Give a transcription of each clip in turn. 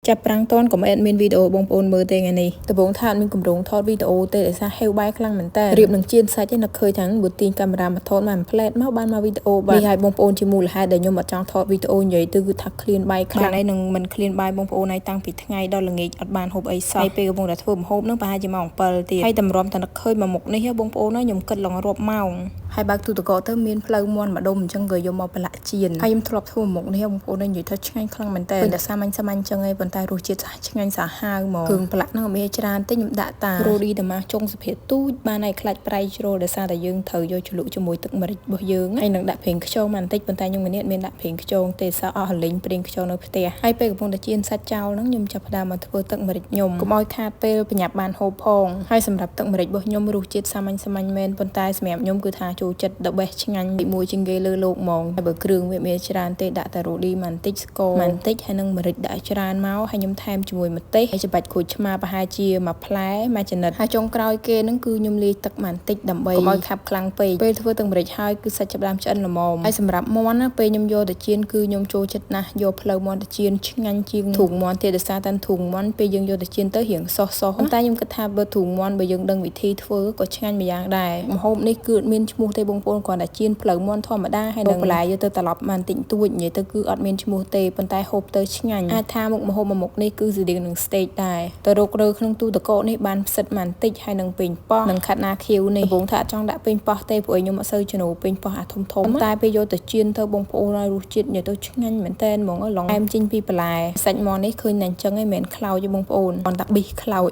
ចាប់ប្រាំងតនកុំអេដមានវីដេអូបងប្អូនមើលទេថ្ងៃនេះដំបូងថាអត់មានកម្រងថតវីដេអូទេដោយសារហេវបាយខ្លាំងមែនតើរៀបនឹងជៀនសាច់ឯនៅឃើញទាំងបើទាញកាមេរ៉ាមកថតមកផ្លែតមកបានមកវីដេអូបាទនេះឲ្យបងប្អូនជាមូលហេតុដែលខ្ញុំអត់ចង់ថតវីដេអូនិយាយទៅគឺថាឃ្លានបាយខ្លាំងឯនឹងមិនឃ្លានបាយបងប្អូនឯងតាំងពីថ្ងៃដល់ល្ងាចអត់បានហូបអីសោះហើយពេលកំពុងតែធ្វើម្ហូបនឹងប្រហែលជាម៉ោង7ទៀតហើយតម្រាំតែនឹកឃើញមកមុខនេះបងប្អូនខ្ញុំគិតឡងរាប់ម៉ោងហើយបើកទូទឹកកកទៅមានផ្លូវមន់ម្ដុំអញ្ចឹងក៏យកមកប្រឡាក់ជៀនហើយខ្ញុំធ្លាប់ធ្វើមុខនេះបងប្អូននិយាយថាឆ្ងាញ់ខ្លាំងមែនតើតែសាមញ្ញអញ្ចឹងឯងប៉ុន្តែរសជាតិឆ្ងាញ់សាហាវហ្មងគ្រឿងប្រឡាក់ហ្នឹងមានច្រើនទេខ្ញុំដាក់តារ៉ូឌីតាម៉ាចុងសុភាទូចបានឲ្យខ្លាច់ប្រៃជ្រុលដោយសារតែយើងត្រូវយកជ្រលក់ជាមួយទឹកម្រេចរបស់យើងហើយនឹងដាក់ប្រេងខ្យងបន្តិចប៉ុន្តែខ្ញុំមានដាក់ប្រេងខ្យងទេសារអស់រលីងប្រេងខ្យងនៅផ្ទះហើយពេលកំពុងតែជៀនសាច់ចោលហ្នឹងខ្ញុំចាប់ផ្ដើមមកធ្វើទឹកម្រេចខ្ញុំកុំឲ្យខាតពេលប្រញាប់បានហូបផងហើយសម្រាប់ទឹកម្រេចរបស់ខ្ញុំរសជាតិសាមញ្ញមែនប៉ុន្តែសម្រាប់ខ្ញុំគឺថាចូលចិត្ត the best ឆ្ងាញ់មួយជាងគេលើលោកហ្មងហើយបើគ្រឿងវាមានច្រើនទេដាក់តែរ៉ូឌីបន្តិចស្ករបន្តិចហើយនឹងម្រេចដាក់ច្រើនមកហើយខ្ញុំថែមជាមួយម្ទេសហើយច្បាច់ក្រូចឆ្មាប្រហែលជាមួយផ្លែមួយចំណិតហើយចុងក្រោយគេហ្នឹងគឺខ្ញុំលាយទឹកបន្តិចដើម្បីកុំឲ្យខាប់ខ្លាំងពេកពេលធ្វើទឹកម្រេចហើយគឺសាច់ចាប់ផ្ដើមឆ្អិនល្មមហើយសម្រាប់មាន់ណាពេលខ្ញុំយកទៅចៀនគឺខ្ញុំចូលចិត្តណាស់យកផ្លូវមាន់ទៅចៀនឆ្ងាញ់ជាងធូងមាន់ទៀតដោយសារតែធូងមាន់ពេលយើងយកទៅចៀនទៅរៀងសោះប៉ុន្តែខ្ញុំគិតថាបើធូងមាន់បើយើងដឹងវិធីធ្វើក៏ឆ្ងាញ់មួយយ៉ាងដែរម្ហូបនេះគឺអត់មានឈ្មោះទេបងប្អូនគ្រាន់តែចៀនផ្លូវមាន់ធម្មតាហើយនឹងបន្លែយកទៅត្រឡប់បានតិចតួចនិយាយទៅគឺអត់មានឈ្មោះទេប៉ុន្តែហូបទៅឆ្ងាញ់អាចថាមុខម្ហូបមួយមុខនេះគឺស្តៀងនឹង steak ដែរទៅរករើក្នុងទូទឹកកកនេះបានផ្សិតបន្តិចហើយនឹងពេញប៉ោះនឹងខាត់ណាខៀវនេះដំបូងថាអត់ចង់ដាក់ពេញប៉ោះទេព្រោះខ្ញុំអត់សូវចំណូលពេញប៉ោះអាធំតែពេលយកទៅចៀនទៅបងប្អូនឲ្យរសជាតិនិយាយទៅឆ្ងាញ់មែនតើហ្មងឡងអែមចេញពីបន្លែសាច់មាន់នេះឃើញតែអញ្ចឹងឯងមិនមែនខ្លោចទេបងប្អូនគ្រាន់តែប៊ីសខ្លោច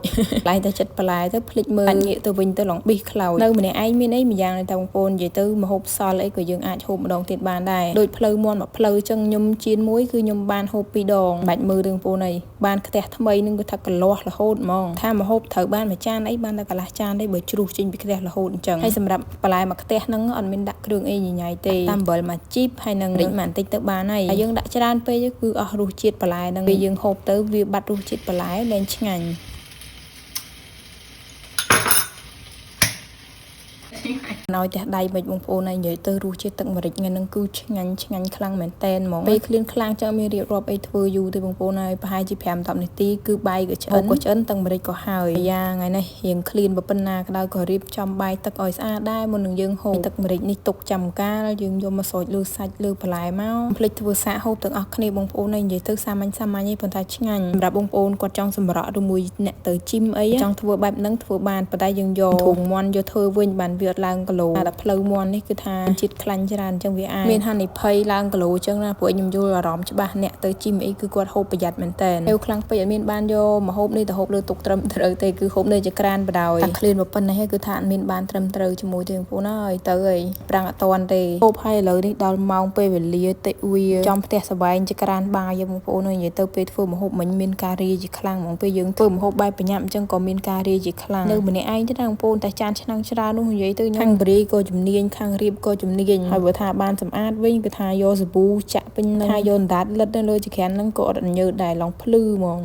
ឡៃតែចិត្តបន្លែទៅភ្លេចមើលងាកទៅវិញទៅឡងប៊ីសខ្លោចនៅម្នាក់ឯងមានអីម្យ៉ាងតែបងប្អូននិយាយទៅម្ហូបសល់អីក៏យើងអាចហូបម្ដងទៀតបានដែរដូចផ្លូវមាន់មួយផ្លូវអញ្ចឹងខ្ញុំចៀនមួយគឺខ្ញុំបានហូប2ដងបាច់មើលរឿងបងប្អូនអីបានខ្ទះថ្មីនឹងគឺថាកលាស់រហូតហ្មងថាម្ហូបត្រូវបានមួយចានអីបានតែកន្លះចានទេបើជ្រុះចេញពីខ្ទះរហូតអញ្ចឹងហើយសម្រាប់បន្លែមួយខ្ទះហ្នឹងអត់មានដាក់គ្រឿងអីញញ៉ៃទេតាមអំបិលមួយជីបហើយនឹងរិចបន្តិចទៅបានហើយយើងដាក់ច្រើនពេកគឺអស់រសជាតិបន្លែហ្នឹងពេលយើងហូបទៅវាបាត់រសជាតិបន្លែលែងឆ្ងាញ់ឲ្យតែដៃមិនបងប្អូនឯងនិយាយទៅរសជាតិទឹកម្រេចថ្ងៃហ្នឹងគឺឆ្ងាញ់ខ្លាំងមែនតែនហ្មងពេលឃ្លានខ្លាំងចឹងមានរៀបរាប់អីធ្វើយូរទេបងប្អូនហើយប្រហែលជា5-10នាទីគឺបាយក៏ឆ្អិនទឹកម្រេចក៏ហើយយ៉ាងថ្ងៃនេះរៀងឃ្លានប៉ុណ្ណាក្តៅក៏រៀបចំបាយទឹកឲ្យស្អាតដែរមុននឹងយើងហូបទឹកម្រេចនេះទុកចាំកាលយើងយកមកស្រោចលើសាច់លើបន្លែមកភ្លេចធ្វើសាកហូបទាំងអស់គ្នាបងប្អូនឯងនិយាយទៅសាមញ្ញឯងប៉ុន្តែឆ្ងាញ់សម្រាប់បងប្អូនគាត់ចង់សម្រក់ឬមួយអ្នកទៅជីមអីចង់ធ្វើបែបហ្នឹងធ្វើបានប៉ុន្តែយើងយកធុងមាន់យកធ្វើវិញបានវាអត់ឡើងគីឡូតែផ្លូវមាន់នេះគឺថាជាតិខ្លាញ់ច្រើនអញ្ចឹងវាអាចមានហានិភ័យឡើងគីឡូអញ្ចឹងណាព្រោះខ្ញុំយល់អារម្មណ៍ច្បាស់អ្នកទៅជីមអីគឺគាត់ហូបប្រយ័ត្នមែនតើពេលខ្លាំងពេកអត់មានបានយកម្ហូបនេះទៅហូបលើទុកត្រឹមត្រូវទេគឺហូបនៅចក្រានបដ ாய் តែឃ្លានប៉ុណ្ណេះគឺថាអត់មានបានត្រឹមត្រូវជាមួយទេបងប្អូនអើយទៅអីប្រាំងអត់តាន់ទេហូបហើយឥឡូវនេះដល់ម៉ោងពេលវេលាតិចវាចំផ្ទះសវែងចក្រានបាយបងប្អូននិយាយទៅពេលធ្វើម្ហូបមិញមានការរាជាខ្លាំងហ្មងពេលយើងធ្វើម្ហូបបែបប្រញាប់អញ្ចឹងក៏មានការរាជាខ្លាំងនៅម្នាក់ឯងទេណាបងប្អូនតែចានឆ្នាំងច្រើននោះនិយាយទៅខាងបរីក៏ជំនាញខាងរៀបក៏ជំនាញហើយបើថាបានសម្អាតវិញគឺថាយកសាប៊ូចាក់ពេញនឹងថាយកអណ្ដាតលិតនៅលើចក្រានហ្នឹងក៏អត់ញើសដែរឡងភ្លឺហ្មង